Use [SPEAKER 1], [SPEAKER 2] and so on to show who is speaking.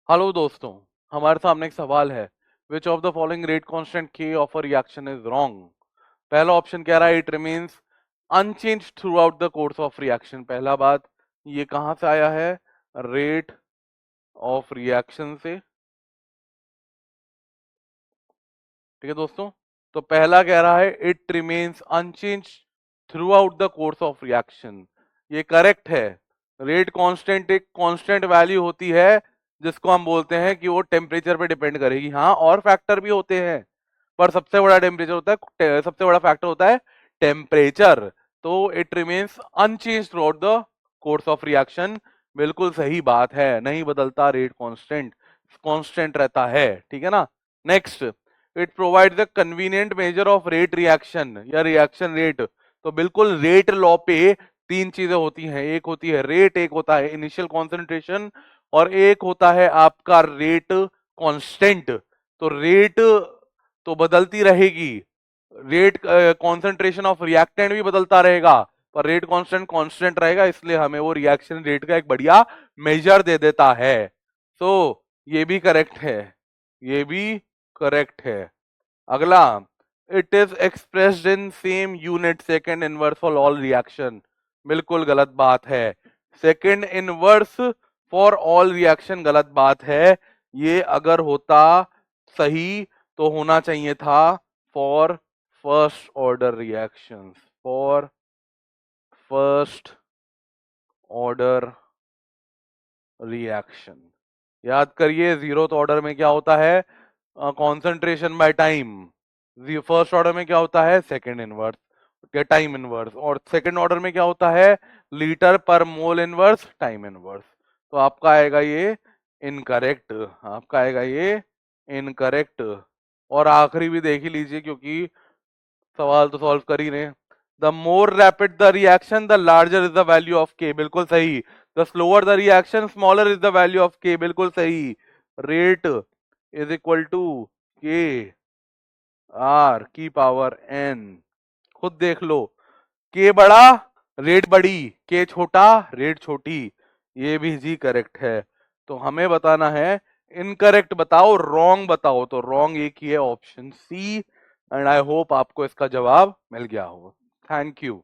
[SPEAKER 1] Hello दोस्तों, हमारे सामने एक सवाल है। Which of the following rate constant K of a reaction is wrong. पहला ऑप्शन कह रहा है it remains unchange throughout the course of reaction. पहला बात, ये कहां से आया है? रेट ऑफ रिएक्शन से। ठीक है दोस्तों, तो पहला कह रहा है it remains unchange throughout the course of reaction. ये करेक्ट है। रेट कांस्टेंट एक कांस्टेंट वैल्यू होती है जिसको हम बोलते हैं कि वो टेम्परेचर पे डिपेंड करेगी। हाँ, और फैक्टर भी होते हैं, पर सबसे बड़ा टेम्परेचर होता है, सबसे बड़ा फैक्टर होता है टेम्परेचर। तो it remains unchange throughout the course of reaction. बिल्कुल सही बात है, नहीं बदलता, रेट कांस्टेंट कांस्टेंट रहता है। ठीक है ना। Next, it provide the convenient measure of rate reaction या रिएक्शन रेट। तो बिल्कुल रेट लॉ पे तीन चीजें होती हैं, एक होती है रेट, एक होता है इनिशियल कॉन्सेंट्रेशन, और एक होता है आपका रेट कांस्टेंट। तो रेट तो बदलती रहेगी, रेट कॉन्सेंट्रेशन ऑफ रिएक्टेंट भी बदलता रहेगा, पर रेट कांस्टेंट कांस्टेंट रहेगा, इसलिए हमें वो रिएक्शन रेट का एक बढ़िया मेजर दे देता है। तो ये भी करेक्ट है, ये भी करेक्ट है। अगला, it is expressed in same unit second inverse for all reaction. बिल्कुल गलत बात है। Second inverse for all reaction गलत बात है। ये अगर होता सही तो होना चाहिए था for first order reactions, for first order reaction. याद करिए, जीरोथ ऑर्डर में क्या होता है? Concentration by time. First order में क्या होता है? सेकंड इनवर्स के टाइम इनवर्स। और सेकंड ऑर्डर में क्या होता है? लीटर पर मोल इनवर्स टाइम इनवर्स। तो आपका आएगा ये इनकरेक्ट, आपका आएगा ये इनकरेक्ट। और आखिरी भी देख ही लीजिए, क्योंकि सवाल तो सॉल्व कर ही रहे हैं। The more rapid the reaction the larger is the value of के। बिल्कुल सही। The slower the reaction smaller is the value of के। बिल्कुल सही। रेट इज इक्वल टू के आर की पावर एन। खुद देख लो, के बड़ा रेट बड़ी, के छोटा रेट छोटी। ये भी जी करेक्ट है। तो हमें बताना है इनकरेक्ट बताओ, रॉन्ग बताओ। तो रॉन्ग एक ही है, option C. And I hope आपको इसका जवाब मिल गया हो। Thank you.